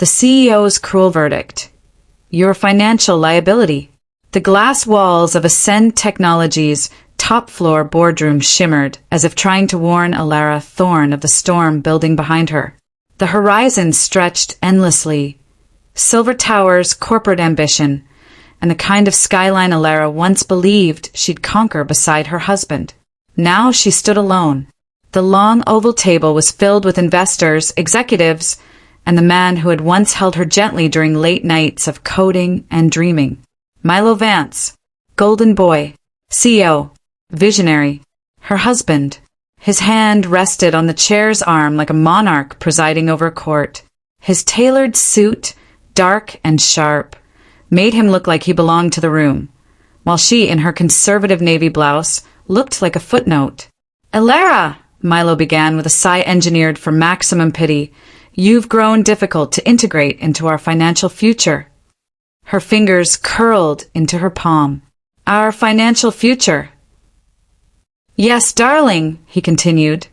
The CEO's cruel verdict. You're a financial liability. The glass walls of Ascend Technologies' top-floor boardroom shimmered as if trying to warn Elara Thorne of the storm building behind her. The horizon stretched endlessly. Silver towers, corporate ambition, and the kind of skyline Elara once believed she'd conquer beside her husband. Now she stood alone. The long oval table was filled with investors, executives, and the man who had once held her gently during late nights of coding and dreaming. Milo Vance, golden boy, CEO, visionary, her husband. His hand rested on the chair's arm like a monarch presiding over a court. His tailored suit, dark and sharp, made him look like he belonged to the room, while she, in her conservative navy blouse, looked like a footnote. "Elara," Milo began with a sigh engineered for maximum pity, "you've grown difficult to integrate into our financial future." Her fingers curled into her palm. "Our financial future." "Yes, darling," he continued,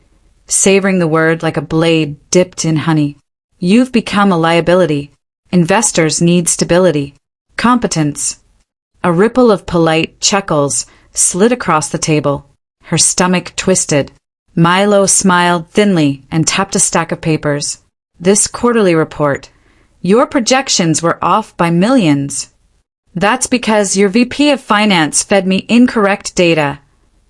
savoring the word like a blade dipped in honey. "You've become a liability. Investors need stability, competence." A ripple of polite chuckles slid across the table. Her stomach twisted. Milo smiled thinly and tapped a stack of papers. "This quarterly report. Your projections were off by millions." "That's because your VP of Finance fed me incorrect data,"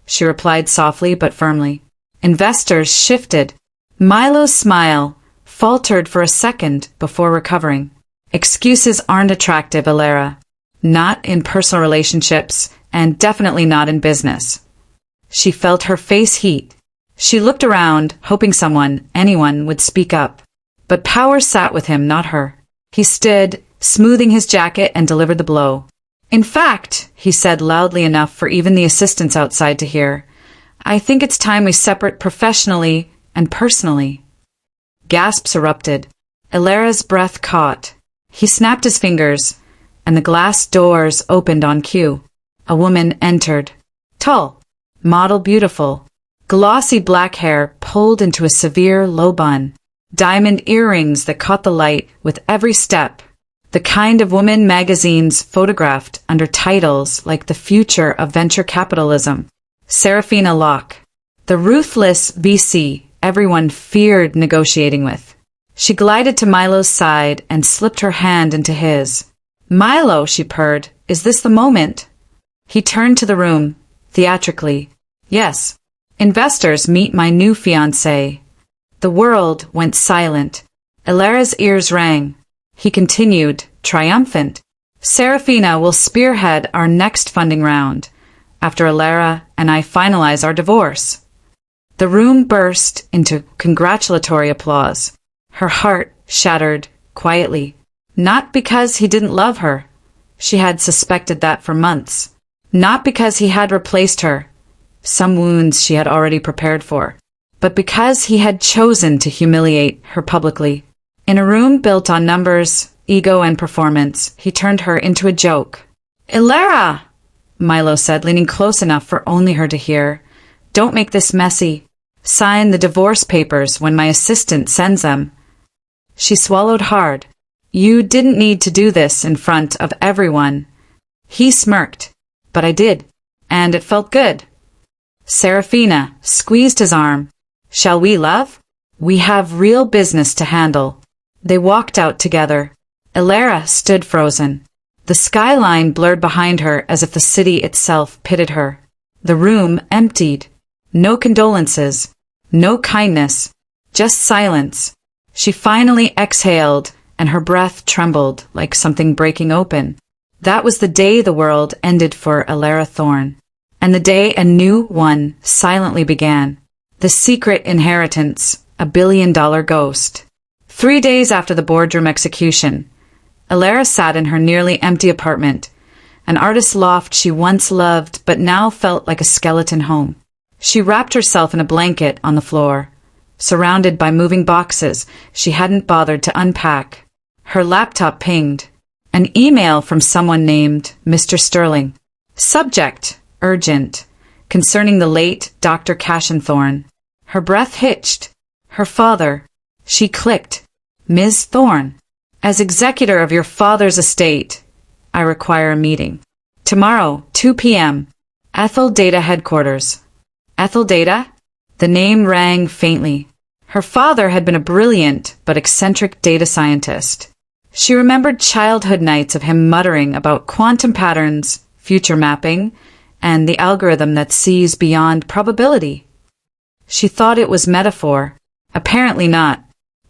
she replied softly but firmly. Investors shifted. Milo's smile faltered for a second before recovering. "Excuses aren't attractive, Elara. Not in personal relationships, and definitely not in business." She felt her face heat. She looked around, hoping anyone would speak up. But power sat with him, not her. He stood, smoothing his jacket, and delivered the blow. "In fact," he said loudly enough for even the assistants outside to hear, "I think it's time we separate professionally and personally." Gasps erupted. Elara's breath caught. He snapped his fingers, and the glass doors opened on cue. A woman entered. Tall, model beautiful, glossy black hair pulled into a severe low bun. Diamond earrings that caught the light with every step. The kind of woman magazines photographed under titles like The Future of Venture Capitalism. Serafina Locke, the ruthless VC everyone feared negotiating with. She glided to Milo's side and slipped her hand into his. "Milo," she purred, "is this the moment?" He turned to the room, theatrically. "Yes. Investors, meet my new fiancé." The world went silent. Elara's ears rang. He continued, triumphant. "Serafina will spearhead our next funding round, after Elara and I finalize our divorce." The room burst into congratulatory applause. Her heart shattered quietly. Not because he didn't love her. She had suspected that for months. Not because he had replaced her. Some wounds she had already prepared for. But because he had chosen to humiliate her publicly. In a room built on numbers, ego, and performance, he turned her into a joke. "Elara!" Milo said, leaning close enough for only her to hear. "Don't make this messy. Sign the divorce papers when my assistant sends them." She swallowed hard. "You didn't need to do this in front of everyone." He smirked. "But I did, and it felt good." Serafina squeezed his arm. "Shall we, love? We have real business to handle." They walked out together. Elara stood frozen. The skyline blurred behind her as if the city itself pitted her. The room emptied. No condolences. No kindness. Just silence. She finally exhaled, and her breath trembled like something breaking open. That was the day the world ended for Elara Thorne, and the day a new one silently began. The secret inheritance, $1 billion ghost. 3 days after the boardroom execution, Elara sat in her nearly empty apartment, an artist's loft she once loved but now felt like a skeleton home. She wrapped herself in a blanket on the floor, surrounded by moving boxes she hadn't bothered to unpack. Her laptop pinged. An email from someone named Mr. Sterling. Subject, urgent, concerning the late Dr. Thorne. Her breath hitched. Her father. She clicked. Ms. Thorne. As executor of your father's estate, I require a meeting. Tomorrow, 2 p.m. Ethel Data headquarters. Ethel Data? The name rang faintly. Her father had been a brilliant but eccentric data scientist. She remembered childhood nights of him muttering about quantum patterns, future mapping, and the algorithm that sees beyond probability. She thought it was metaphor. Apparently not.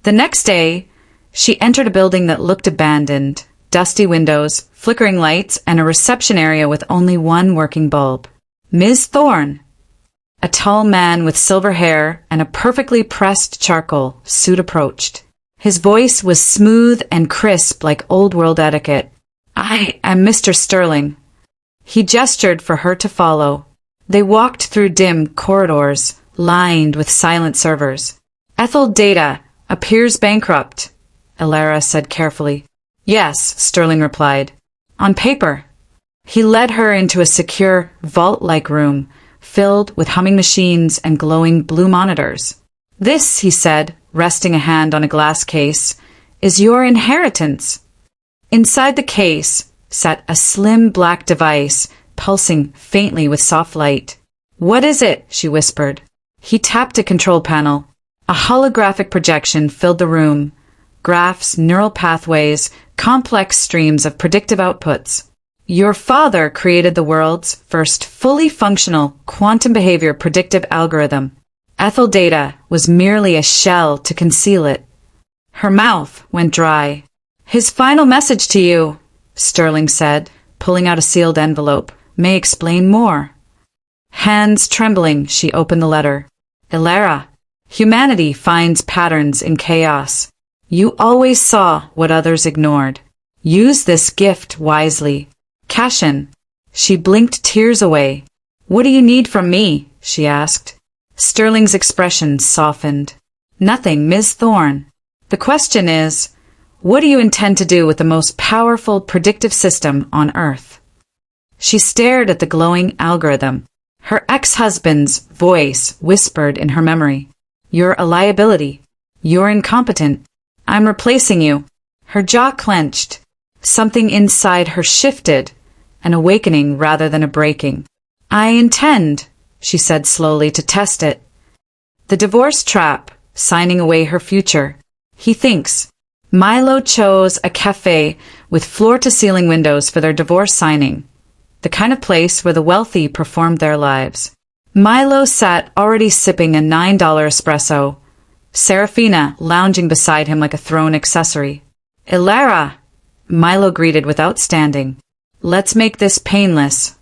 The next day, she entered a building that looked abandoned, dusty windows, flickering lights, and a reception area with only one working bulb. Ms. Thorne. A tall man with silver hair and a perfectly pressed charcoal suit approached. His voice was smooth and crisp like old-world etiquette. I am Mr. Sterling. He gestured for her to follow. They walked through dim corridors, lined with silent servers. Ethel Data appears bankrupt, Elara said carefully. Yes, Sterling replied. On paper. He led her into a secure, vault-like room, filled with humming machines and glowing blue monitors. This, he said, resting a hand on a glass case, is your inheritance. Inside the case sat a slim black device, pulsing faintly with soft light. What is it? She whispered. He tapped a control panel. A holographic projection filled the room. Graphs, neural pathways, complex streams of predictive outputs. Your father created the world's first fully functional quantum behavior predictive algorithm. Ethel Data was merely a shell to conceal it. Her mouth went dry. His final message to you, Sterling said, pulling out a sealed envelope, may explain more. Hands trembling, she opened the letter. Elara, humanity finds patterns in chaos. You always saw what others ignored. Use this gift wisely. Cashin. She blinked tears away. What do you need from me? She asked. Sterling's expression softened. Nothing, Ms. Thorne. The question is, what do you intend to do with the most powerful predictive system on Earth? She stared at the glowing algorithm. Her ex-husband's voice whispered in her memory. You're a liability. You're incompetent. I'm replacing you. Her jaw clenched. Something inside her shifted, an awakening rather than a breaking. I intend, she said slowly, to test it. The divorce trap, signing away her future. He thinks. Milo chose a cafe with floor-to-ceiling windows for their divorce signing, the kind of place where the wealthy performed their lives. Milo sat already sipping a $9 espresso, Serafina lounging beside him like a thrown accessory. Elara, Milo greeted without standing. Let's make this painless.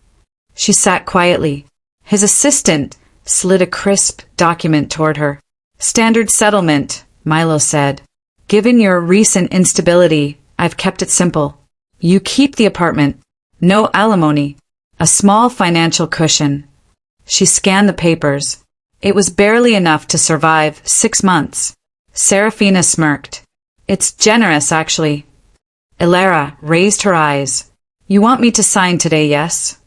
She sat quietly. His assistant slid a crisp document toward her. Standard settlement, Milo said. Given your recent instability, I've kept it simple. You keep the apartment. No alimony. A small financial cushion. She scanned the papers. It was barely enough to survive 6 months. Serafina smirked. It's generous, actually. Elara raised her eyes. You want me to sign today, yes?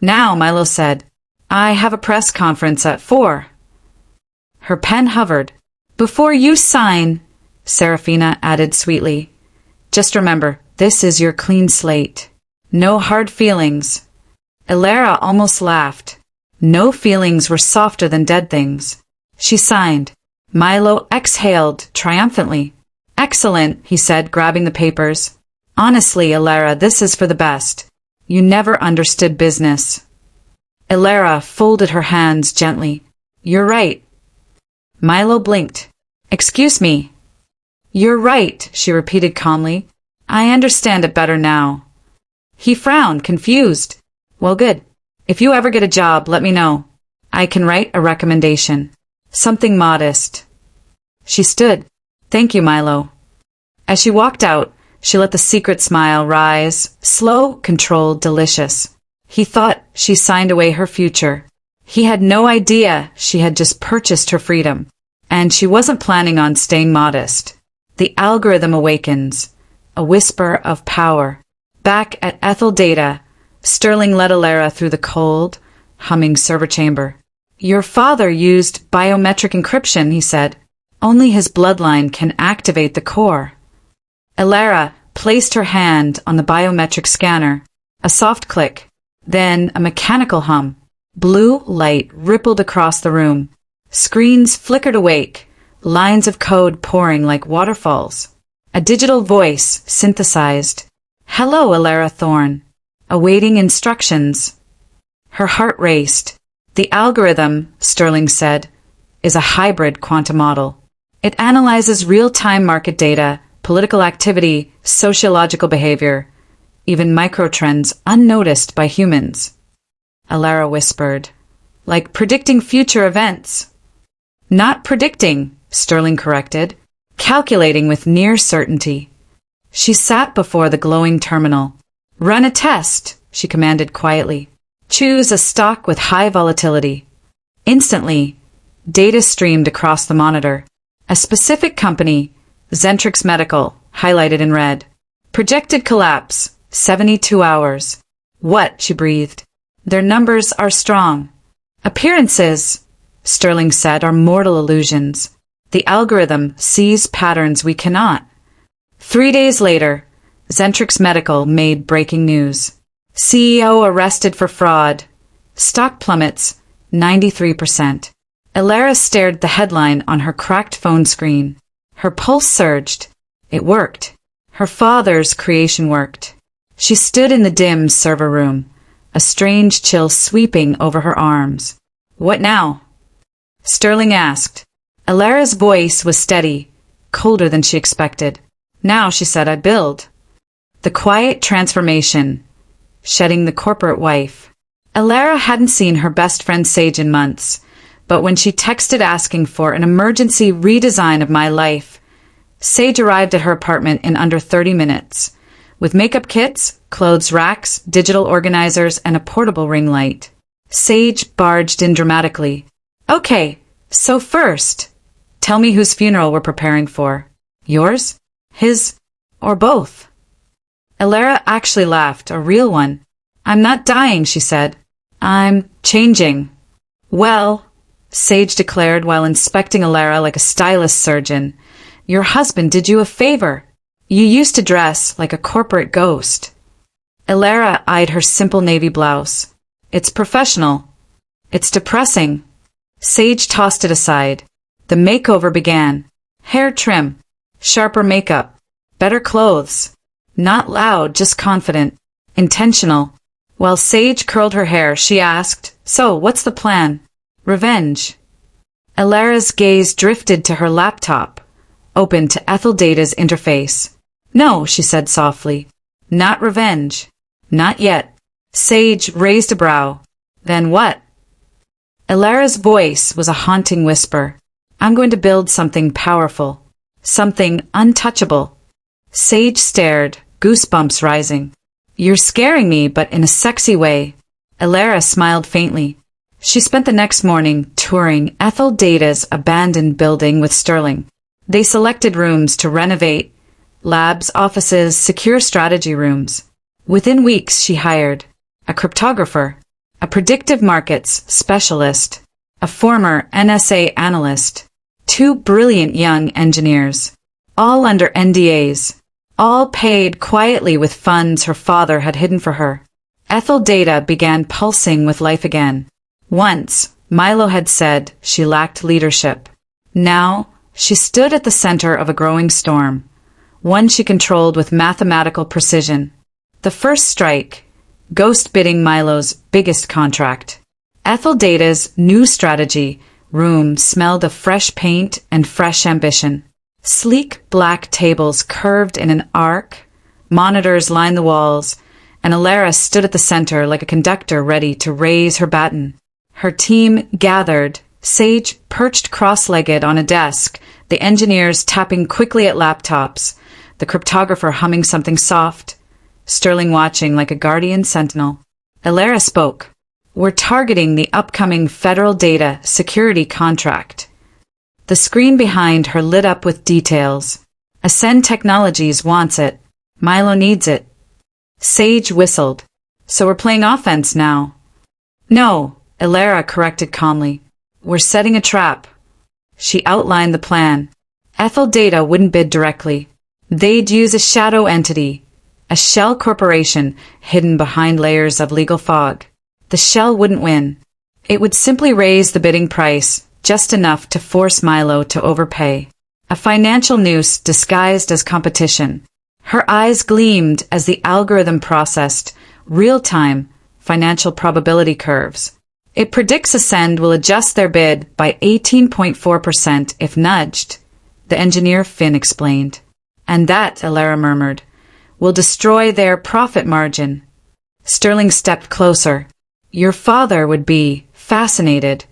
Now, Milo said. I have a press conference at 4. Her pen hovered. Before you sign, Serafina added sweetly. Just remember, this is your clean slate. No hard feelings. Elara almost laughed. No feelings were softer than dead things. She signed. Milo exhaled triumphantly. Excellent, he said, grabbing the papers. Honestly, Elara, this is for the best. You never understood business. Elara folded her hands gently. You're right. Milo blinked. Excuse me. You're right, she repeated calmly. I understand it better now. He frowned, confused. Well, good. If you ever get a job, let me know. I can write a recommendation. Something modest. She stood. Thank you, Milo. As she walked out, she let the secret smile rise, slow, controlled, delicious. He thought she signed away her future. He had no idea she had just purchased her freedom, and she wasn't planning on staying modest. The algorithm awakens, a whisper of power. Back at Ethel Data, Sterling led Elara through the cold, humming server chamber. Your father used biometric encryption, he said. Only his bloodline can activate the core. Elara placed her hand on the biometric scanner. A soft click, then a mechanical hum. Blue light rippled across the room. Screens flickered awake, lines of code pouring like waterfalls. A digital voice synthesized. "Hello, Elara Thorne. Awaiting instructions." Her heart raced. "The algorithm," Sterling said, "is a hybrid quantum model. It analyzes real-time market data, political activity, sociological behavior, even microtrends unnoticed by humans." Elara whispered. "Like predicting future events." "Not predicting," Sterling corrected. "Calculating with near certainty." She sat before the glowing terminal. "Run a test," she commanded quietly. "Choose a stock with high volatility." Instantly, data streamed across the monitor. A specific company, Zentrix Medical, highlighted in red. Projected collapse, 72 hours. "What?" she breathed. "Their numbers are strong." "Appearances," Sterling said, "are mortal illusions. The algorithm sees patterns we cannot." 3 days later, Zentrix Medical made breaking news. CEO arrested for fraud. Stock plummets, 93%. Elara stared at the headline on her cracked phone screen. Her pulse surged. It worked. Her father's creation worked. She stood in the dim server room, a strange chill sweeping over her arms. "What now?" Sterling asked. Elara's voice was steady, colder than she expected. "Now," she said, "I build." The quiet transformation, shedding the corporate wife. Elara hadn't seen her best friend Sage in months, but when she texted asking for an emergency redesign of my life, Sage arrived at her apartment in under 30 minutes, with makeup kits, clothes racks, digital organizers, and a portable ring light. Sage barged in dramatically. "Okay, so first, tell me whose funeral we're preparing for. Yours? His? Or both?" Elara actually laughed, a real one. "I'm not dying," she said. "I'm changing." "Well," Sage declared while inspecting Elara like a stylist surgeon, "your husband did you a favor. You used to dress like a corporate ghost." Elara eyed her simple navy blouse. "It's professional. It's depressing." Sage tossed it aside. The makeover began. Hair trim, sharper makeup, better clothes. Not loud, just confident, intentional. While Sage curled her hair, she asked, "So, what's the plan?" "Revenge." Elara's gaze drifted to her laptop, open to Ethel Data's interface. "No," she said softly. "Not revenge. Not yet." Sage raised a brow. "Then what?" Elara's voice was a haunting whisper. "I'm going to build something powerful. Something untouchable." Sage stared, goosebumps rising. "You're scaring me, but in a sexy way." Elara smiled faintly. She spent the next morning touring Ethel Data's abandoned building with Sterling. They selected rooms to renovate, labs, offices, secure strategy rooms. Within weeks, she hired a cryptographer, a predictive markets specialist, a former NSA analyst, 2 brilliant young engineers, all under NDAs, all paid quietly with funds her father had hidden for her. Ethel Data began pulsing with life again. Once, Milo had said she lacked leadership. Now, she stood at the center of a growing storm, one she controlled with mathematical precision. The first strike, ghost bidding Milo's biggest contract. Ethel Data's new strategy room smelled of fresh paint and fresh ambition. Sleek black tables curved in an arc, monitors lined the walls, and Elara stood at the center like a conductor ready to raise her baton. Her team gathered, Sage perched cross-legged on a desk, the engineers tapping quickly at laptops, the cryptographer humming something soft, Sterling watching like a guardian sentinel. Elara spoke. "We're targeting the upcoming federal data security contract." The screen behind her lit up with details. Ascend Technologies wants it. Milo needs it. Sage whistled. "So we're playing offense now." "No," Elara corrected calmly. "We're setting a trap." She outlined the plan. Ethel Data wouldn't bid directly. They'd use a shadow entity, a shell corporation hidden behind layers of legal fog. The shell wouldn't win. It would simply raise the bidding price just enough to force Milo to overpay. A financial noose disguised as competition. Her eyes gleamed as the algorithm processed real-time financial probability curves. It predicts Ascend will adjust their bid by 18.4% if nudged, the engineer Finn explained. And that, Elara murmured, will destroy their profit margin. Sterling stepped closer. Your father would be fascinated.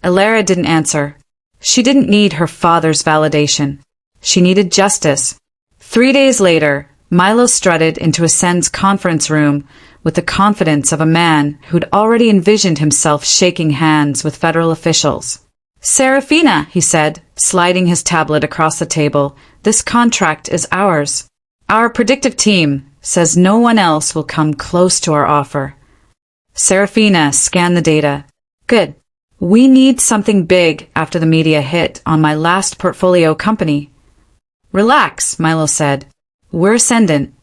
Elara didn't answer. She didn't need her father's validation. She needed justice. 3 days later, Milo strutted into Ascend's conference room with the confidence of a man who'd already envisioned himself shaking hands with federal officials. Serafina, he said, sliding his tablet across the table, this contract is ours. Our predictive team says no one else will come close to our offer. Serafina scanned the data. Good. We need something big after the media hit on my last portfolio company. Relax, Milo said. We're ascendant.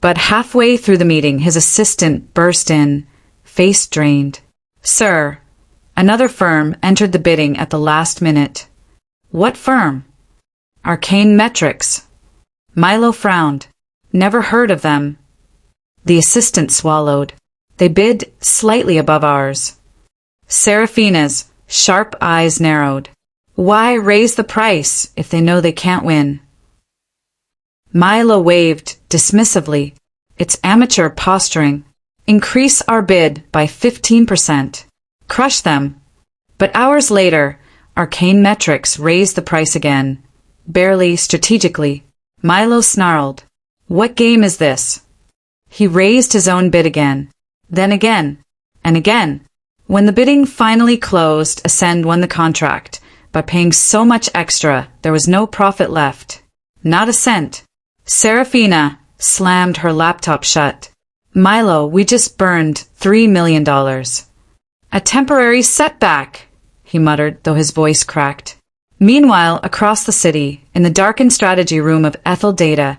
But halfway through the meeting, his assistant burst in, face drained. Sir, another firm entered the bidding at the last minute. What firm? Arcane Metrics. Milo frowned. Never heard of them. The assistant swallowed. They bid slightly above ours. Serafina's sharp eyes narrowed. Why raise the price if they know they can't win? Milo waved dismissively. It's amateur posturing. Increase our bid by 15%. Crush them. But hours later, Arcane Metrics raised the price again. Barely strategically. Milo snarled. What game is this? He raised his own bid again. Then again. And again. When the bidding finally closed, Ascend won the contract. By paying so much extra, there was no profit left. Not a cent. Serafina slammed her laptop shut. Milo, we just burned $3 million. A temporary setback, he muttered, though his voice cracked. Meanwhile, across the city, in the darkened strategy room of Ethel Data,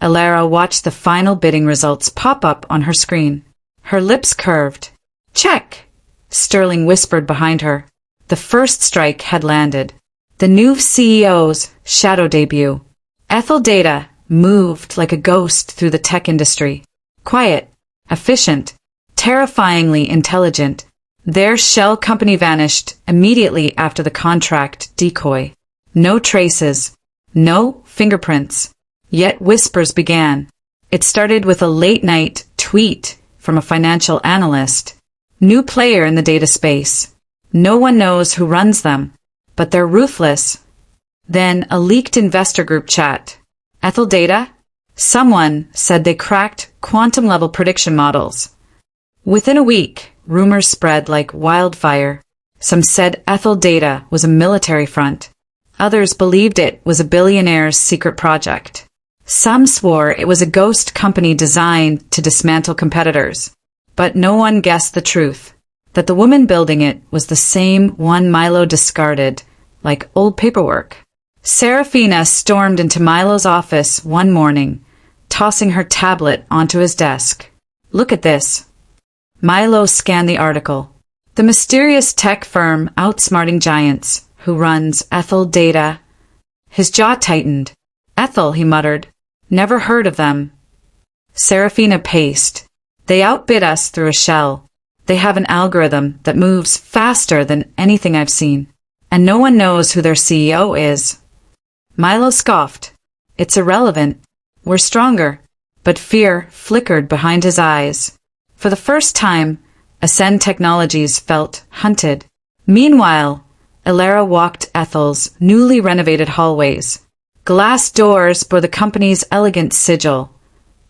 Elara watched the final bidding results pop up on her screen. Her lips curved. Check, Sterling whispered behind her. The first strike had landed. The new CEO's shadow debut. Ethel Data moved like a ghost through the tech industry. Quiet, efficient, terrifyingly intelligent. Their shell company vanished immediately after the contract decoy. No traces. No fingerprints. Yet whispers began. It started with a late-night tweet from a financial analyst. New player in the data space. No one knows who runs them, but they're ruthless. Then a leaked investor group chat. Ethel Data? Someone said they cracked quantum-level prediction models. Within a week, rumors spread like wildfire. Some said Ethel Data was a military front. Others believed it was a billionaire's secret project. Some swore it was a ghost company designed to dismantle competitors. But no one guessed the truth, that the woman building it was the same one Milo discarded, like old paperwork. Serafina stormed into Milo's office one morning, tossing her tablet onto his desk. Look at this. Milo scanned the article. The mysterious tech firm outsmarting giants, who runs Ethel Data. His jaw tightened. Ethel, he muttered. Never heard of them. Serafina paced. They outbid us through a shell. They have an algorithm that moves faster than anything I've seen. And no one knows who their CEO is. Milo scoffed. It's irrelevant. We're stronger. But fear flickered behind his eyes. For the first time, Ascend Technologies felt hunted. Meanwhile, Elara walked Ethel's newly renovated hallways. Glass doors bore the company's elegant sigil,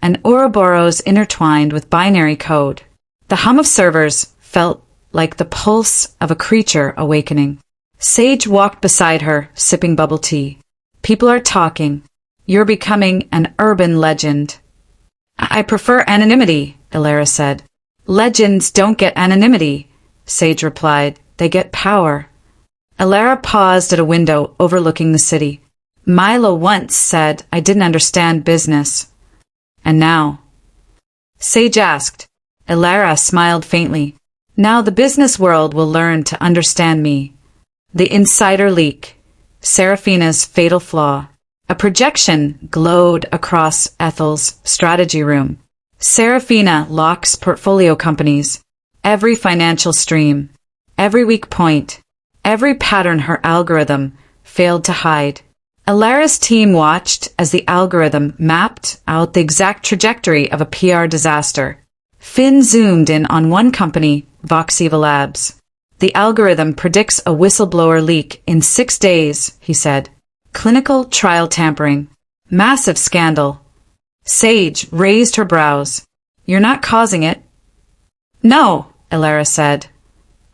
and Ouroboros intertwined with binary code. The hum of servers felt like the pulse of a creature awakening. Sage walked beside her, sipping bubble tea. People are talking. You're becoming an urban legend. I prefer anonymity, Elara said. Legends don't get anonymity, Sage replied. They get power. Elara paused at a window overlooking the city. Milo once said I didn't understand business. And now? Sage asked. Elara smiled faintly. Now the business world will learn to understand me. The insider leak. Seraphina's fatal flaw. A projection glowed across Ethel's strategy room. Seraphina locks portfolio companies. Every financial stream. Every weak point. Every pattern her algorithm failed to hide. Elara's team watched as the algorithm mapped out the exact trajectory of a PR disaster. Finn zoomed in on one company, Voxiva Labs. The algorithm predicts a whistleblower leak in 6 days, he said. Clinical trial tampering. Massive scandal. Sage raised her brows. You're not causing it. No, Elara said.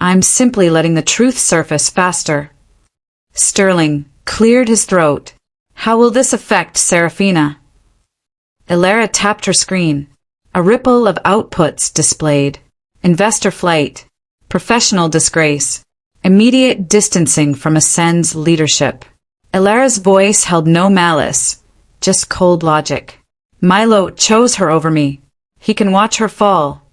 I'm simply letting the truth surface faster. Sterling cleared his throat. How will this affect Seraphina? Elara tapped her screen. A ripple of outputs displayed. Investor flight. Professional disgrace. Immediate distancing from Ascend's leadership. Elara's voice held no malice, just cold logic. Milo chose her over me. He can watch her fall.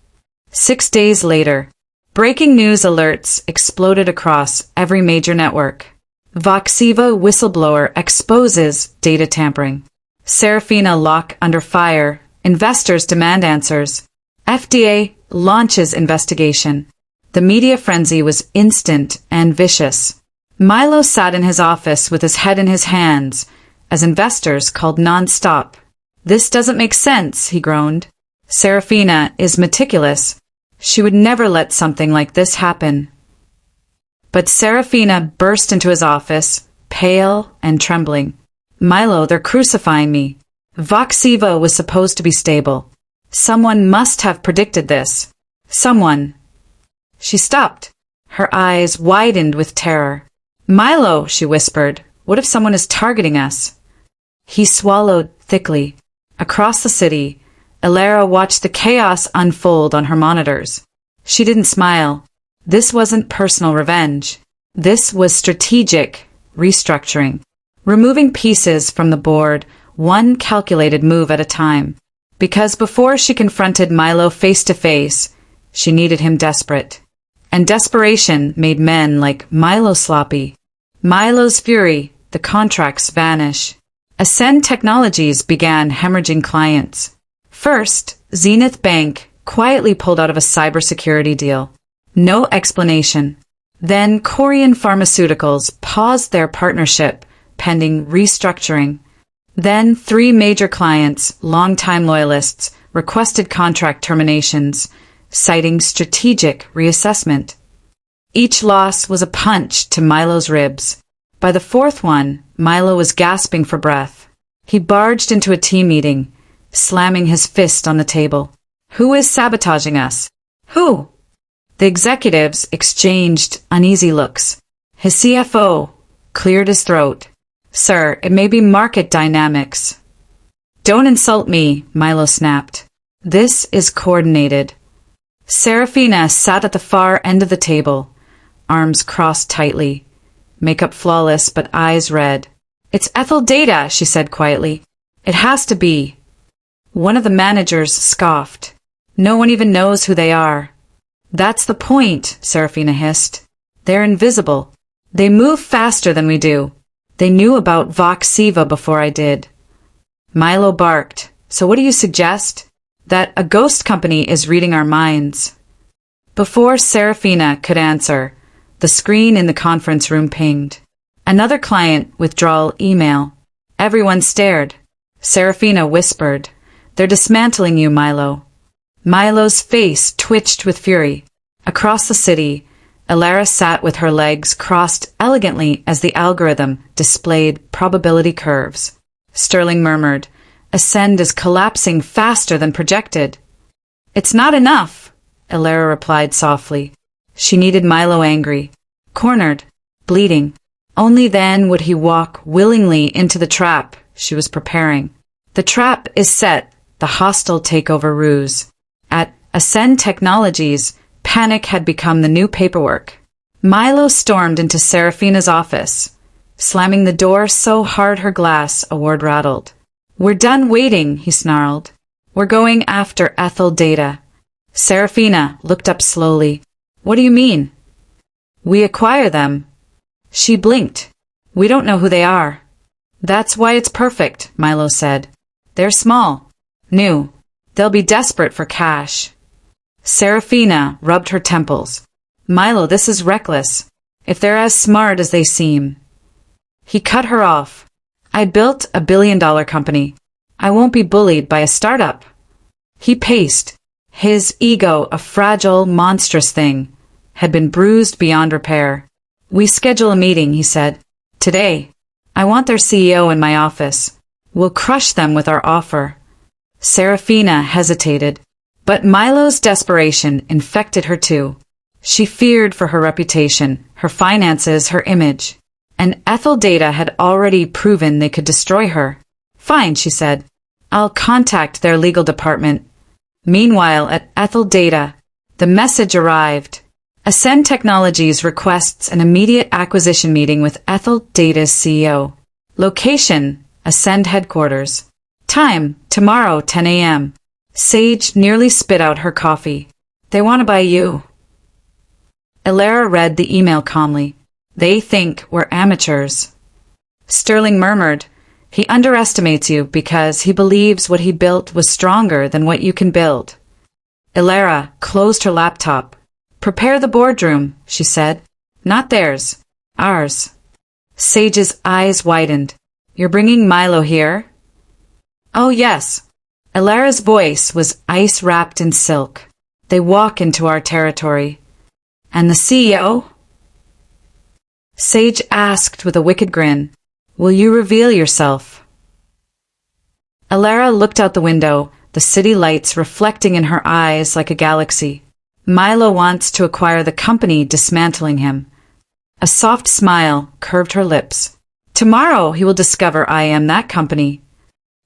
6 days later, breaking news alerts exploded across every major network. Voxiva whistleblower exposes data tampering. Seraphina lock under fire. Investors demand answers. FDA launches investigation. The media frenzy was instant and vicious. Milo sat in his office with his head in his hands as investors called non-stop. This doesn't make sense, he groaned. Seraphina is meticulous. She would never let something like this happen. But Seraphina burst into his office, pale and trembling. Milo, they're crucifying me. Voxiva was supposed to be stable. Someone must have predicted this. Someone. She stopped. Her eyes widened with terror. Milo, she whispered, what if someone is targeting us? He swallowed thickly. Across the city, Elara watched the chaos unfold on her monitors. She didn't smile. This wasn't personal revenge. This was strategic restructuring. Removing pieces from the board, one calculated move at a time. Because before she confronted Milo face to face, she needed him desperate. And desperation made men like Milo sloppy. Milo's fury, the contracts vanish. Ascend Technologies began hemorrhaging clients. First, Zenith Bank quietly pulled out of a cybersecurity deal. No explanation. Then Korean Pharmaceuticals paused their partnership, pending restructuring. Then 3 major clients, longtime loyalists, requested contract terminations, citing strategic reassessment. Each loss was a punch to Milo's ribs. By the 4th one, Milo was gasping for breath. He barged into a team meeting, slamming his fist on the table. Who is sabotaging us? Who? The executives exchanged uneasy looks. His CFO cleared his throat. Sir, it may be market dynamics. Don't insult me, Milo snapped. This is coordinated. Seraphina sat at the far end of the table, arms crossed tightly, makeup flawless but eyes red. It's Ethel Data, she said quietly. It has to be. One of the managers scoffed. No one even knows who they are. That's the point, Seraphina hissed. They're invisible. They move faster than we do. They knew about Voxiva before I did. Milo barked. So what do you suggest? That a ghost company is reading our minds. Before Seraphina could answer, the screen in the conference room pinged. Another client withdrawal email. Everyone stared. Seraphina whispered, They're dismantling you, Milo. Milo's face twitched with fury. Across the city, Elara sat with her legs crossed elegantly as the algorithm displayed probability curves. Sterling murmured, Ascend is collapsing faster than projected. It's not enough, Elara replied softly. She needed Milo angry, cornered, bleeding. Only then would he walk willingly into the trap she was preparing. The trap is set, the hostile takeover ruse. At Ascend Technologies, panic had become the new paperwork. Milo stormed into Seraphina's office. slamming the door so hard her glass award rattled. "We're done waiting," he snarled. "We're going after Ethel Data." Serafina looked up slowly. "What do you mean?" "We acquire them." She blinked. "We don't know who they are." "That's why it's perfect," Milo said. "They're small. New. They'll be desperate for cash." Serafina rubbed her temples. "Milo, this is reckless. If they're as smart as they seem." He cut her off. "I built a billion-dollar company. I won't be bullied by a startup." He paced. His ego, a fragile, monstrous thing, had been bruised beyond repair. "We schedule a meeting," he said. "Today. I want their CEO in my office. We'll crush them with our offer." Serafina hesitated, but Milo's desperation infected her too. She feared for her reputation, her finances, her image. And Ethel Data had already proven they could destroy her. "Fine," she said. "I'll contact their legal department." Meanwhile, at Ethel Data, the message arrived. Ascend Technologies requests an immediate acquisition meeting with Ethel Data's CEO. Location, Ascend headquarters. Time, tomorrow, 10 a.m. Sage nearly spit out her coffee. "They want to buy you." Elara read the email calmly. "They think we're amateurs." Sterling murmured, "He underestimates you because he believes what he built was stronger than what you can build." Elara closed her laptop. "Prepare the boardroom," she said. "Not theirs. Ours." Sage's eyes widened. "You're bringing Milo here?" "Oh, yes." Elara's voice was ice wrapped in silk. "They walk into our territory." "And the CEO?" Sage asked with a wicked grin. "Will you reveal yourself?" Elara looked out the window, the city lights reflecting in her eyes like a galaxy. "Milo wants to acquire the company dismantling him." A soft smile curved her lips. "Tomorrow he will discover I am that company."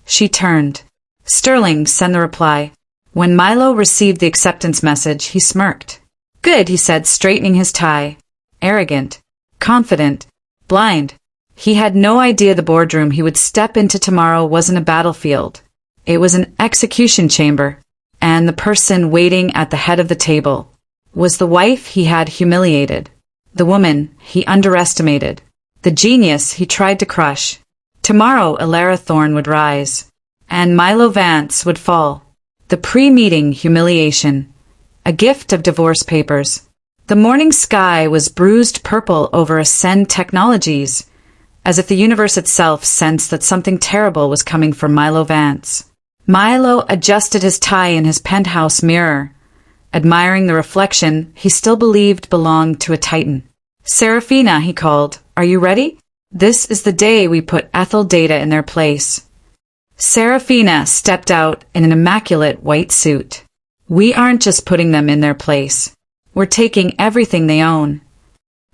She turned. "Sterling, send the reply." When Milo received the acceptance message, he smirked. "Good," he said, straightening his tie. Arrogant. Confident. Blind. He had no idea the boardroom he would step into tomorrow wasn't a battlefield. It was an execution chamber, and the person waiting at the head of the table was the wife he had humiliated, the woman he underestimated, the genius he tried to crush. Tomorrow Elara Thorne would rise, and Milo Vance would fall. The pre-meeting humiliation. A gift of divorce papers. The morning sky was bruised purple over Ascend Technologies, as if the universe itself sensed that something terrible was coming for Milo Vance. Milo adjusted his tie in his penthouse mirror. Admiring the reflection he still believed belonged to a titan. "Serafina," he called, "are you ready? This is the day we put Ethel Data in their place." Serafina stepped out in an immaculate white suit. "We aren't just putting them in their place. We're taking everything they own."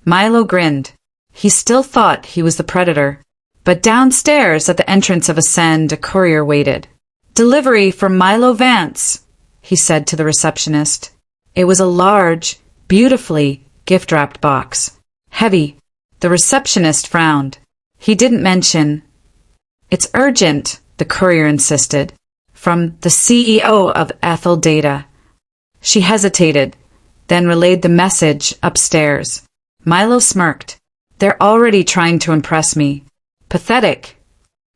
Milo grinned. He still thought he was the predator. But downstairs at the entrance of Ascend, a courier waited. "Delivery for Milo Vance," he said to the receptionist. It was a large, beautifully gift-wrapped box. Heavy. The receptionist frowned. He didn't mention. "It's urgent," the courier insisted. "From the CEO of Ethel Data." She hesitated, then relayed the message upstairs. Milo smirked. "They're already trying to impress me. Pathetic."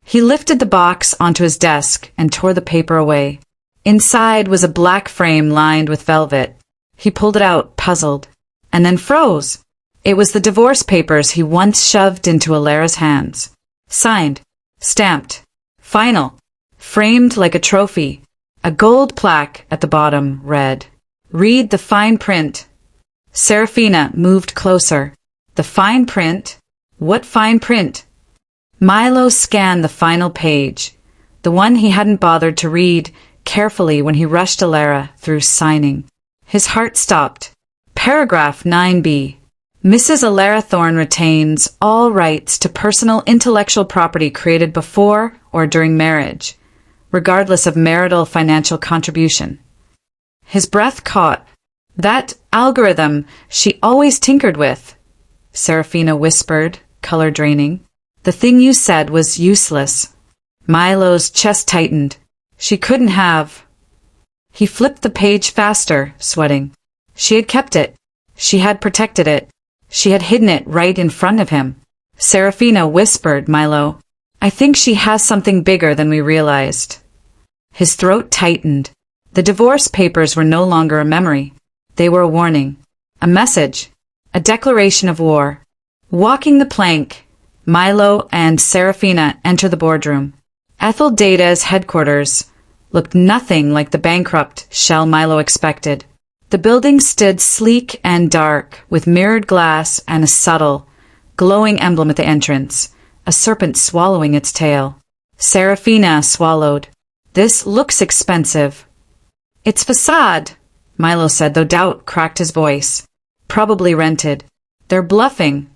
He lifted the box onto his desk and tore the paper away. Inside was a black frame lined with velvet. He pulled it out, puzzled, and then froze. It was the divorce papers he once shoved into Elara's hands. Signed. Stamped. Final. Framed like a trophy. A gold plaque at the bottom read, "Read the fine print." Serafina moved closer. The fine print? What fine print? Milo scanned the final page, the one he hadn't bothered to read carefully when he rushed Elara through signing. His heart stopped. Paragraph 9b. Mrs. Elara Thorne retains all rights to personal intellectual property created before or during marriage, regardless of marital financial contribution. His breath caught. That algorithm she always tinkered with, Serafina whispered, color draining. The thing you said was useless. Milo's chest tightened. She couldn't have. He flipped the page faster, sweating. She had kept it. She had protected it. She had hidden it right in front of him. Serafina whispered, Milo, I think she has something bigger than we realized. His throat tightened. The divorce papers were no longer a memory. They were a warning. A message. A declaration of war. Walking the plank, Milo and Serafina enter the boardroom. Ethel Data's headquarters looked nothing like the bankrupt shell Milo expected. The building stood sleek and dark, with mirrored glass and a subtle, glowing emblem at the entrance, a serpent swallowing its tail. Serafina swallowed. This looks expensive. It's facade, Milo said, though doubt cracked his voice. Probably rented. They're bluffing.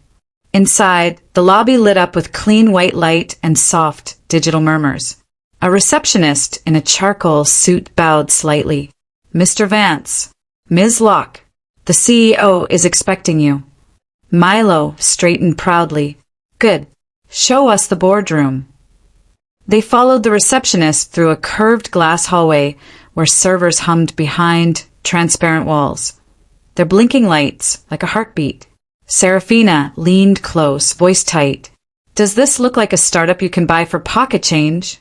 Inside, the lobby lit up with clean white light and soft, digital murmurs. A receptionist in a charcoal suit bowed slightly. Mr. Vance. Ms. Locke. The CEO is expecting you. Milo straightened proudly. Good. Show us the boardroom. They followed the receptionist through a curved glass hallway where servers hummed behind transparent walls. Their blinking lights like a heartbeat. Serafina leaned close, voice tight. Does this look like a startup you can buy for pocket change?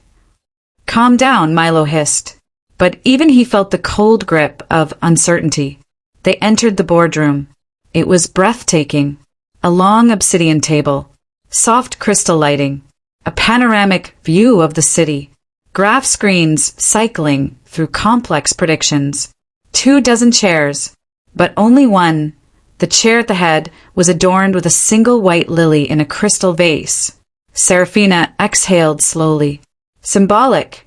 Calm down, Milo hissed. But even he felt the cold grip of uncertainty. They entered the boardroom. It was breathtaking. A long obsidian table. Soft crystal lighting. A panoramic view of the city. Graph screens cycling through complex predictions. 24 chairs, but only one. The chair at the head was adorned with a single white lily in a crystal vase. Serafina exhaled slowly. Symbolic.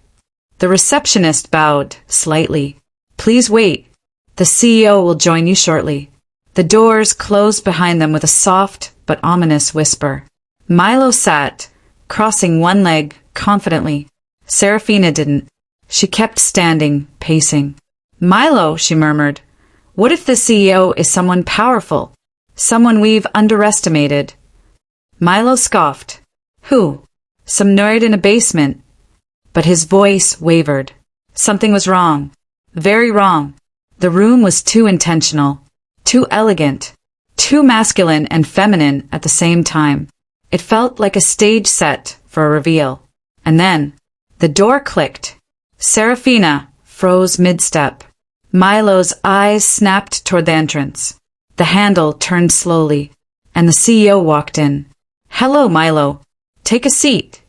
The receptionist bowed slightly. Please wait. The CEO will join you shortly. The doors closed behind them with a soft but ominous whisper. Milo sat, crossing one leg confidently. Serafina didn't. She kept standing, pacing. Milo, she murmured. What if the CEO is someone powerful? Someone we've underestimated? Milo scoffed. Who? Some nerd in a basement. But his voice wavered. Something was wrong. Very wrong. The room was too intentional. Too elegant. Too masculine and feminine at the same time. It felt like a stage set for a reveal. And then, the door clicked. Serafina froze mid-step. Milo's eyes snapped toward the entrance. The handle turned slowly, and the CEO walked in. Hello, Milo. Take a seat.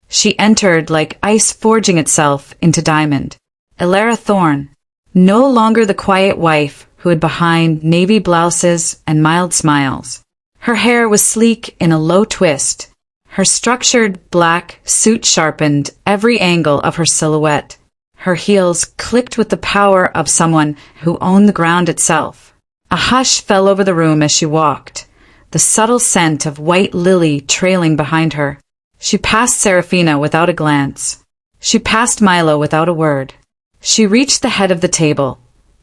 She entered like ice forging itself into diamond. Elara Thorne, no longer the quiet wife who hid behind navy blouses and mild smiles. Her hair was sleek in a low twist. Her structured black suit sharpened every angle of her silhouette. Her heels clicked with the power of someone who owned the ground itself. A hush fell over the room as she walked, the subtle scent of white lily trailing behind her. She passed Serafina without a glance. She passed Milo without a word. She reached the head of the table,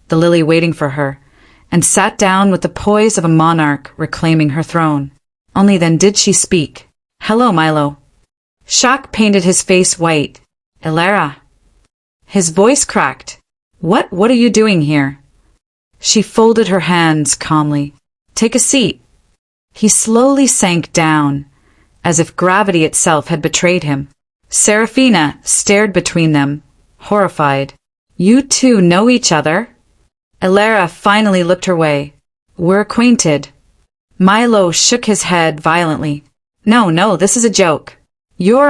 the lily waiting for her, and sat down with the poise of a monarch reclaiming her throne. Only then did she speak. Hello, Milo. Shock painted his face white. Elara. His voice cracked. What are you doing here? She folded her hands calmly. Take a seat. He slowly sank down, as if gravity itself had betrayed him. Serafina stared between them, horrified. You two know each other? Elara finally looked her way. We're acquainted. Milo shook his head violently. No, this is a joke. You're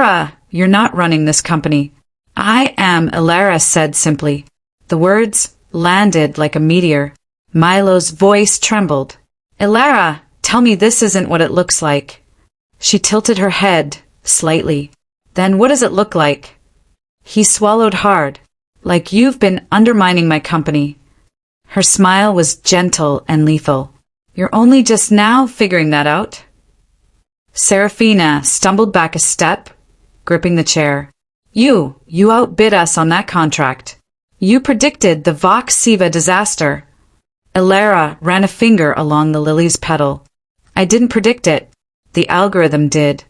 not running this company. I am, Elara said simply. The words landed like a meteor. Milo's voice trembled. Elara, tell me this isn't what it looks like. She tilted her head slightly. Then what does it look like? He swallowed hard. Like you've been undermining my company. Her smile was gentle and lethal. You're only just now figuring that out? Serafina stumbled back a step, gripping the chair. You outbid us on that contract. You predicted the Vox Siva disaster. Elara ran a finger along the lily's petal. I didn't predict it. The algorithm did.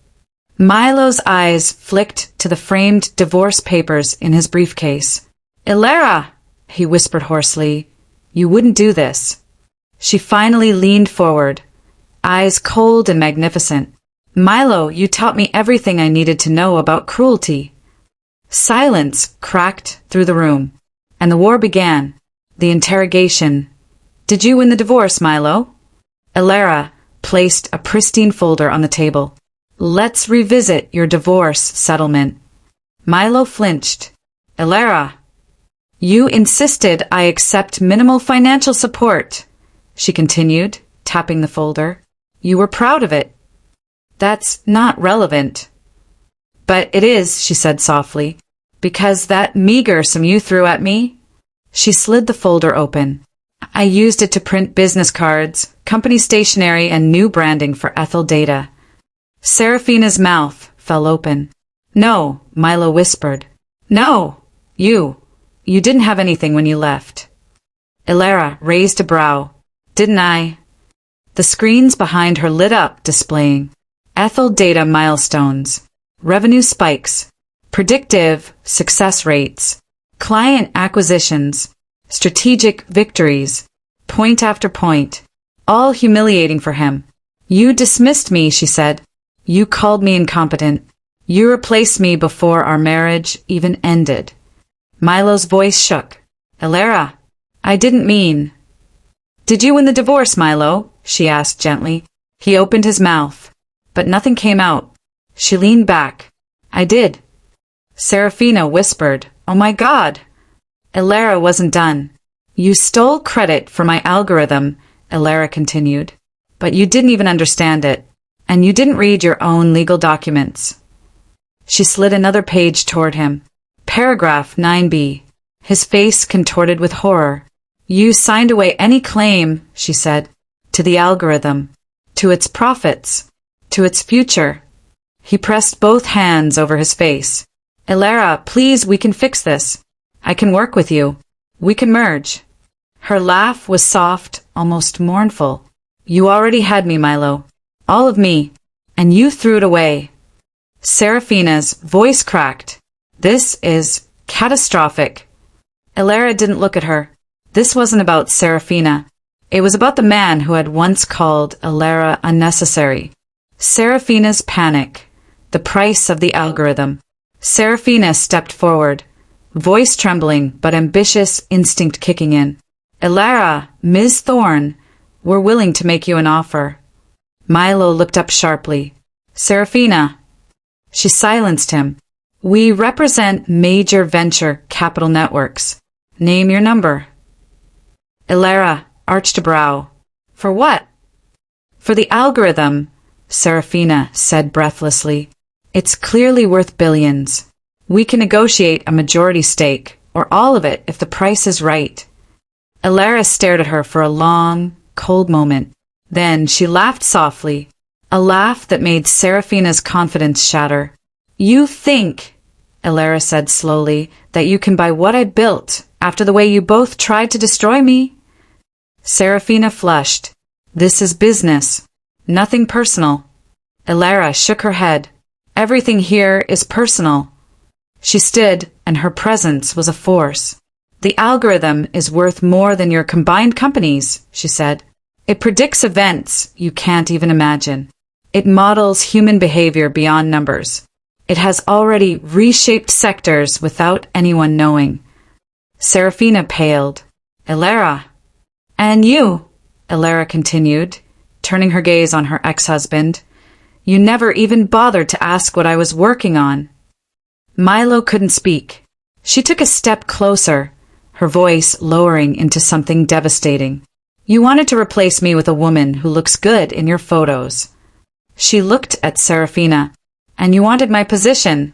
Milo's eyes flicked to the framed divorce papers in his briefcase. "Elara!" he whispered hoarsely. "You wouldn't do this." She finally leaned forward, eyes cold and magnificent. "Milo, you taught me everything I needed to know about cruelty." Silence cracked through the room, and the war began. The interrogation. "Did you win the divorce, Milo?" Elara placed a pristine folder on the table. "Let's revisit your divorce settlement." Milo flinched. "Elara, you insisted I accept minimal financial support," she continued, tapping the folder. "You were proud of it." "That's not relevant." "But it is," she said softly, "because that meager sum you threw at me." She slid the folder open. "I used it to print business cards, company stationery, and new branding for Ethel Data." Seraphina's mouth fell open. "No," Milo whispered. "No! You didn't have anything when you left." Elara raised a brow. "Didn't I?" The screens behind her lit up, displaying Ethel Data milestones, revenue spikes, predictive success rates, client acquisitions, strategic victories, point after point, all humiliating for him. "You dismissed me," she said. "You called me incompetent. You replaced me before our marriage even ended." Milo's voice shook. "Elara, I didn't mean—" "Did you win the divorce, Milo?" she asked gently. He opened his mouth, but nothing came out. She leaned back. "I did." Seraphina whispered, "Oh my God!" Elara wasn't done. "You stole credit for my algorithm," Elara continued, "but you didn't even understand it. And you didn't read your own legal documents." She slid another page toward him. Paragraph 9b. His face contorted with horror. "You signed away any claim," she said, "to the algorithm, to its profits, to its future." He pressed both hands over his face. "Elara, please, we can fix this. I can work with you. We can merge." Her laugh was soft, almost mournful. "You already had me, Milo. All of me. And you threw it away." Seraphina's voice cracked. "This is catastrophic." Elara didn't look at her. This wasn't about Seraphina. It was about the man who had once called Elara unnecessary. Seraphina's panic. The price of the algorithm. Seraphina stepped forward, voice trembling but ambitious instinct kicking in. "Elara, Ms. Thorne, we're willing to make you an offer." Milo looked up sharply. "Seraphina." She silenced him. "We represent major venture capital networks. Name your number." Elara arched a brow. "For what?" "For the algorithm," Seraphina said breathlessly. "It's clearly worth billions. We can negotiate a majority stake, or all of it if the price is right." Elara stared at her for a long, cold moment. Then she laughed softly, a laugh that made Seraphina's confidence shatter. "You think," Elara said slowly, "that you can buy what I built after the way you both tried to destroy me?" Seraphina flushed. "This is business, nothing personal." Elara shook her head. "Everything here is personal." She stood, and her presence was a force. "The algorithm is worth more than your combined companies," she said. "It predicts events you can't even imagine. It models human behavior beyond numbers. It has already reshaped sectors without anyone knowing." Seraphina paled. "Elara." "And you," Elara continued, turning her gaze on her ex-husband, "you never even bothered to ask what I was working on." Milo couldn't speak. She took a step closer, her voice lowering into something devastating. "You wanted to replace me with a woman who looks good in your photos." She looked at Seraphina. "And you wanted my position."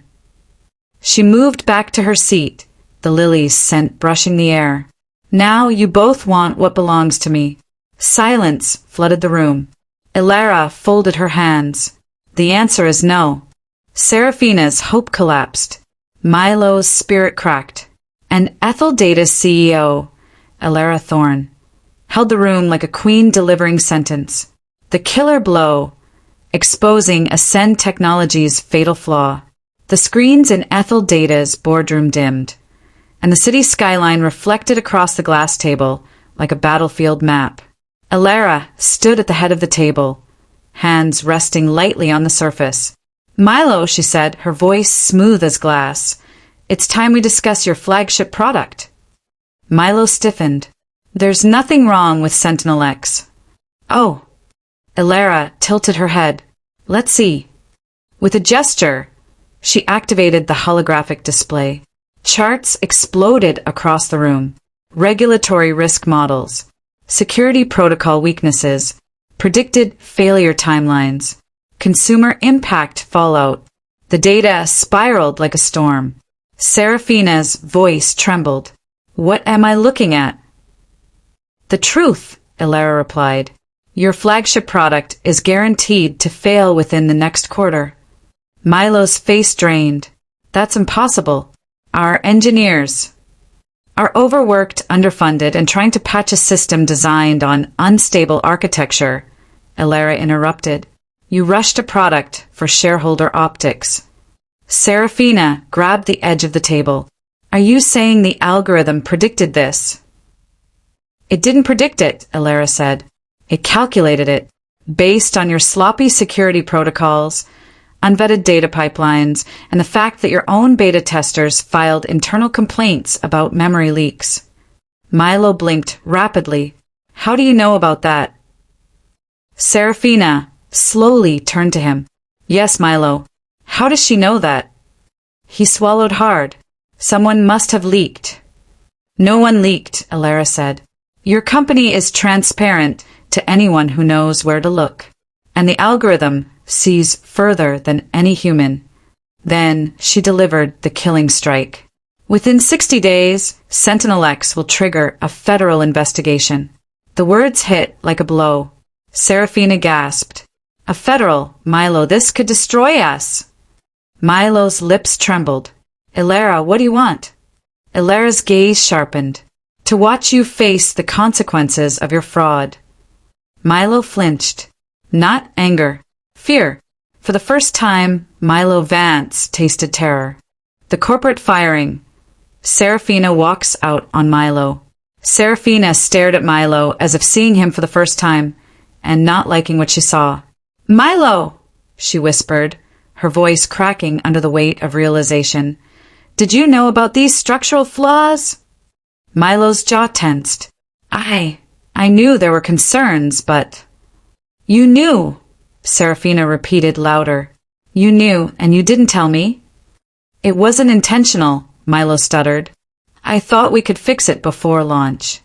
She moved back to her seat, the lilies scent brushing the air. "Now you both want what belongs to me." Silence flooded the room. Elara folded her hands. "The answer is no." Seraphina's hope collapsed. Milo's spirit cracked. And Ethel Data's CEO, Elara Thorne, held the room like a queen delivering sentence. The killer blow. exposing Ascend Technology's fatal flaw. The screens in Ethel Data's boardroom dimmed, and the city skyline reflected across the glass table like a battlefield map. Elara stood at the head of the table, hands resting lightly on the surface. "Milo," she said, her voice smooth as glass, "it's time we discuss your flagship product." Milo stiffened. "There's nothing wrong with Sentinel X." "Oh." Elara tilted her head. "Let's see." With a gesture, she activated the holographic display. Charts exploded across the room. Regulatory risk models, security protocol weaknesses, predicted failure timelines, consumer impact fallout. The data spiraled like a storm. Serafina's voice trembled. "What am I looking at?" "The truth," Elara replied. "Your flagship product is guaranteed to fail within the next quarter." Milo's face drained. "That's impossible. Our engineers are overworked, underfunded, and trying to patch a system designed on unstable architecture," Elara interrupted. "You rushed a product for shareholder optics." Serafina grabbed the edge of the table. "Are you saying the algorithm predicted this?" "It didn't predict it," Elara said. "It calculated it, based on your sloppy security protocols, unvetted data pipelines, and the fact that your own beta testers filed internal complaints about memory leaks." Milo blinked rapidly. "How do you know about that?" Serafina slowly turned to him. "Yes, Milo. How does she know that?" He swallowed hard. "Someone must have leaked." "No one leaked," Elara said. "Your company is transparent to anyone who knows where to look, and the algorithm sees further than any human." Then she delivered the killing strike. "Within 60 days, Sentinel X will trigger a federal investigation." The words hit like a blow. Serafina gasped. "A federal? Milo, this could destroy us." Milo's lips trembled. "Elara, what do you want?" Elara's gaze sharpened. "To watch you face the consequences of your fraud." Milo flinched. Not anger. Fear. For the first time, Milo Vance tasted terror. The corporate firing. Serafina walks out on Milo. Serafina stared at Milo as if seeing him for the first time, and not liking what she saw. "Milo!" she whispered, her voice cracking under the weight of realization. "Did you know about these structural flaws?" Milo's jaw tensed. I knew there were concerns, but—" "You knew," Serafina repeated louder. "You knew, and you didn't tell me?" "It wasn't intentional," Milo stuttered. "I thought we could fix it before launch."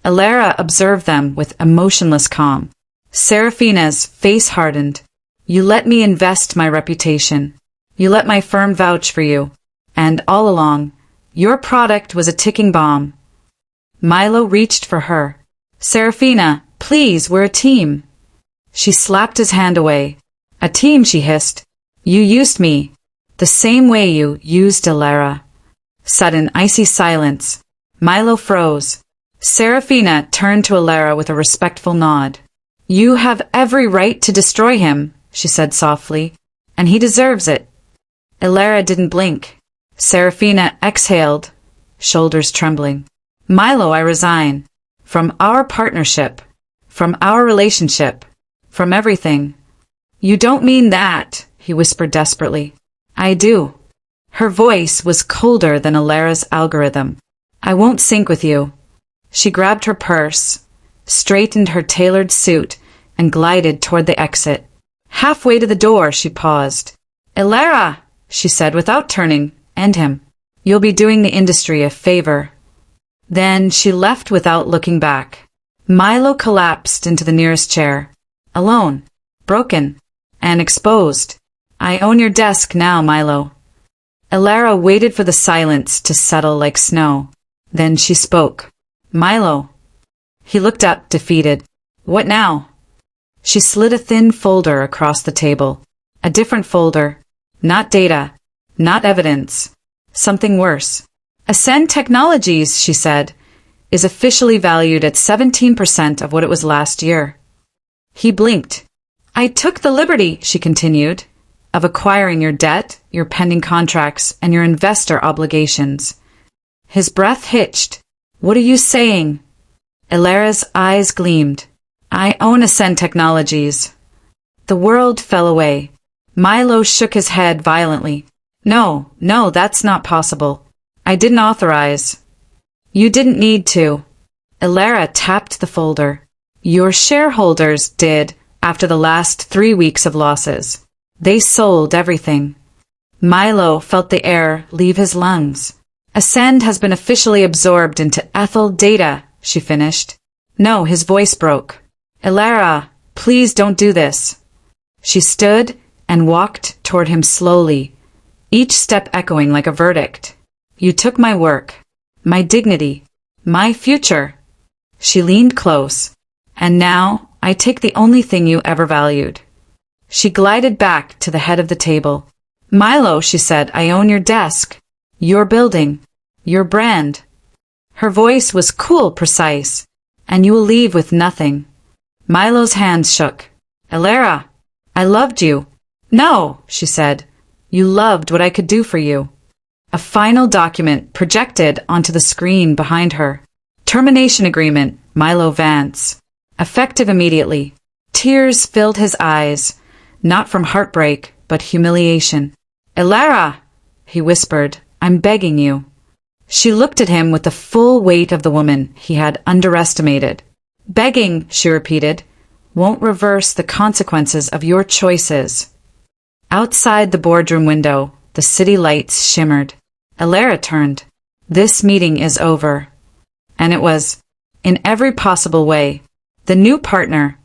Elara observed them with emotionless calm. Serafina's face hardened. "You let me invest my reputation. You let my firm vouch for you. And all along, your product was a ticking bomb." Milo reached for her. "Serafina, please, we're a team." She slapped his hand away. "A team," she hissed. "You used me, the same way you used Elara." Sudden icy silence. Milo froze. Serafina turned to Elara with a respectful nod. "You have every right to destroy him," she said softly, "and he deserves it." Elara didn't blink. Serafina exhaled, shoulders trembling. "Milo, I resign. From our partnership. From our relationship. From everything." "You don't mean that," he whispered desperately. "I do." Her voice was colder than Elara's algorithm. "I won't sync with you." She grabbed her purse, straightened her tailored suit, and glided toward the exit. Halfway to the door, she paused. "Elara," she said without turning, "end him. You'll be doing the industry a favor." Then she left without looking back. Milo collapsed into the nearest chair. Alone, broken, and exposed. "I own your desk now, Milo." Elara waited for the silence to settle like snow. Then she spoke. "Milo." He looked up, defeated. "What now?" She slid a thin folder across the table. A different folder. Not data. Not evidence. Something worse. Ascend Technologies, she said, is officially valued at 17% of what it was last year. He blinked. I took the liberty, she continued, of acquiring your debt, your pending contracts, and your investor obligations. His breath hitched. What are you saying? Elara's eyes gleamed. I own Ascend Technologies. The world fell away. Milo shook his head violently. No, that's not possible. I didn't authorize. You didn't need to. Elara tapped the folder. Your shareholders did after the last 3 weeks of losses. They sold everything. Milo felt the air leave his lungs. Ascend has been officially absorbed into Ethel Data, she finished. No, his voice broke. Elara, please don't do this. She stood and walked toward him slowly, each step echoing like a verdict. You took my work, my dignity, my future. She leaned close. And now I take the only thing you ever valued. She glided back to the head of the table. Milo, she said, I own your desk, your building, your brand. Her voice was cool, precise. And you will leave with nothing. Milo's hands shook. Elara, I loved you. No, she said. You loved what I could do for you. A final document projected onto the screen behind her. Termination agreement, Milo Vance. Effective immediately. Tears filled his eyes, not from heartbreak, but humiliation. Elara, he whispered, I'm begging you. She looked at him with the full weight of the woman he had underestimated. Begging, she repeated, won't reverse the consequences of your choices. Outside the boardroom window, the city lights shimmered. Elara turned. This meeting is over. And it was, in every possible way, the new partner,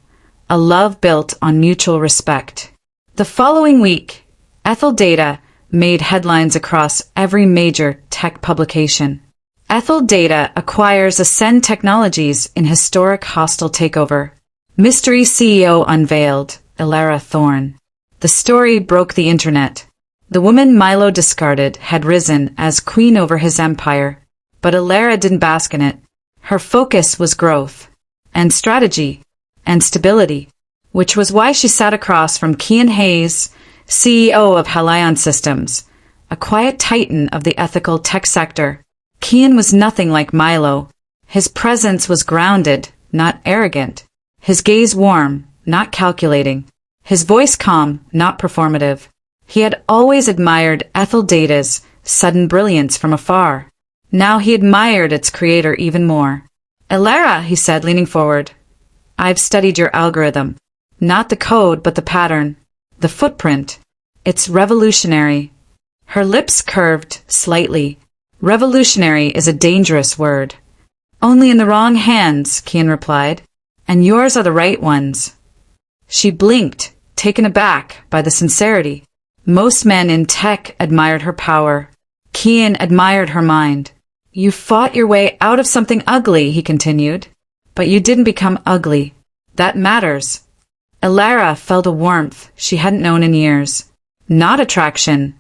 a love built on mutual respect. The following week, Ethel Data made headlines across every major tech publication. Ethel Data acquires Ascend Technologies in historic hostile takeover. Mystery CEO unveiled, Elara Thorne. The story broke the internet. The woman Milo discarded had risen as queen over his empire, but Elara didn't bask in it. Her focus was growth, and strategy, and stability, which was why she sat across from Cian Hayes, CEO of Halion Systems, a quiet titan of the ethical tech sector. Cian was nothing like Milo. His presence was grounded, not arrogant. His gaze warm, not calculating. His voice calm, not performative. He had always admired Ethel Data's sudden brilliance from afar. Now he admired its creator even more. Elara, he said, leaning forward. I've studied your algorithm. Not the code, but the pattern. The footprint. It's revolutionary. Her lips curved slightly. Revolutionary is a dangerous word. Only in the wrong hands, Cian replied. And yours are the right ones. She blinked, taken aback by the sincerity. Most men in tech admired her power. Cian admired her mind. You fought your way out of something ugly, he continued. But you didn't become ugly. That matters. Elara felt a warmth she hadn't known in years. Not attraction,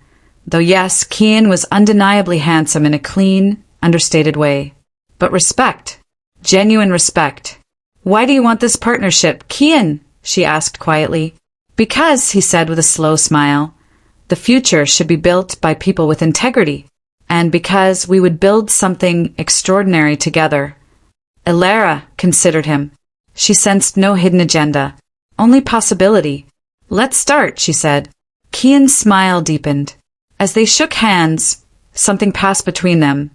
though yes, Cian was undeniably handsome in a clean, understated way. But respect. Genuine respect. Why do you want this partnership, Cian? She asked quietly. Because, he said with a slow smile, the future should be built by people with integrity. And because we would build something extraordinary together. Elara considered him. She sensed no hidden agenda, only possibility. Let's start, she said. Cian's smile deepened. As they shook hands, something passed between them.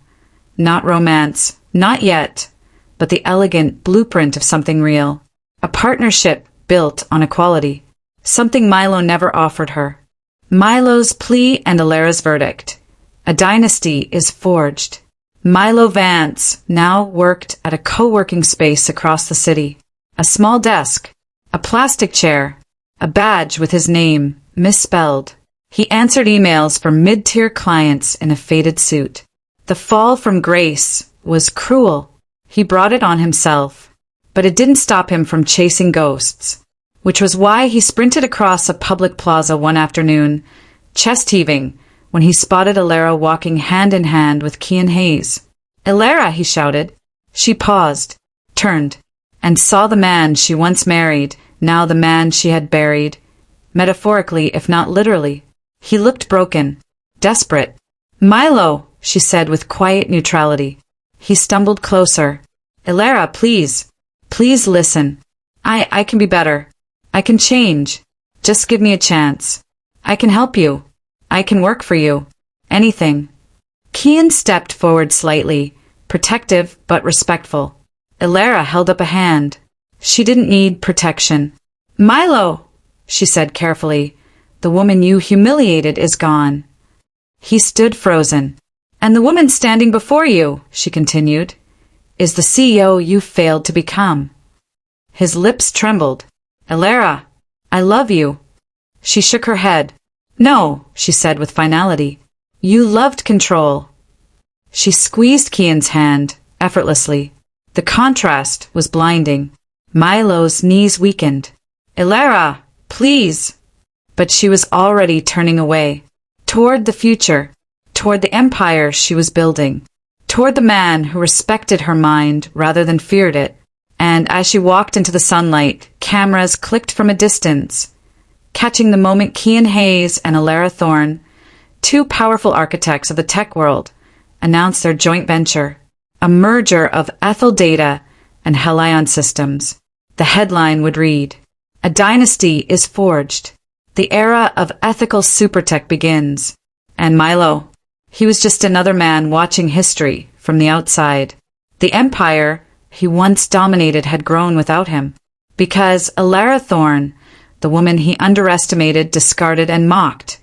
Not romance, not yet, but the elegant blueprint of something real. A partnership built on equality. Something Milo never offered her. Milo's plea and Elara's verdict. A dynasty is forged. Milo Vance now worked at a co-working space across the city. A small desk, a plastic chair, a badge with his name, misspelled. He answered emails from mid-tier clients in a faded suit. The fall from grace was cruel. He brought it on himself. But it didn't stop him from chasing ghosts, which was why he sprinted across a public plaza one afternoon, chest heaving, when he spotted Elara walking hand in hand with Cian Hayes. Elara, he shouted. She paused, turned, and saw the man she once married now the man she had buried, metaphorically if not literally. He looked broken, desperate. "Milo," she said with quiet neutrality. He stumbled closer. "Elara, please. Please listen. I can be better. I can change. Just give me a chance. I can help you. I can work for you. Anything." Kian stepped forward slightly, protective but respectful. Elara held up a hand. She didn't need protection. "Milo," she said carefully, "the woman you humiliated is gone." He stood frozen. "And the woman standing before you," she continued, "is the CEO you failed to become." His lips trembled. "Elara, I love you." She shook her head. "No," she said with finality. "You loved control." She squeezed Kian's hand, effortlessly. The contrast was blinding. Milo's knees weakened. "Elara, please!" But she was already turning away. Toward the future. Toward the empire she was building. Toward the man who respected her mind rather than feared it. And as she walked into the sunlight, cameras clicked from a distance, catching the moment Kian Hayes and Elara Thorne, two powerful architects of the tech world, announced their joint venture, a merger of Ethel Data and Helion Systems. The headline would read, "A dynasty is forged. The era of ethical supertech begins." And Milo, he was just another man watching history from the outside. The empire he once dominated had grown without him, because Elara Thorne, the woman he underestimated, discarded, and mocked,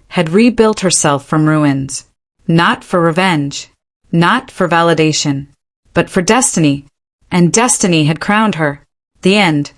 had rebuilt herself from ruins, not for revenge, not for validation, but for destiny, and destiny had crowned her. The end.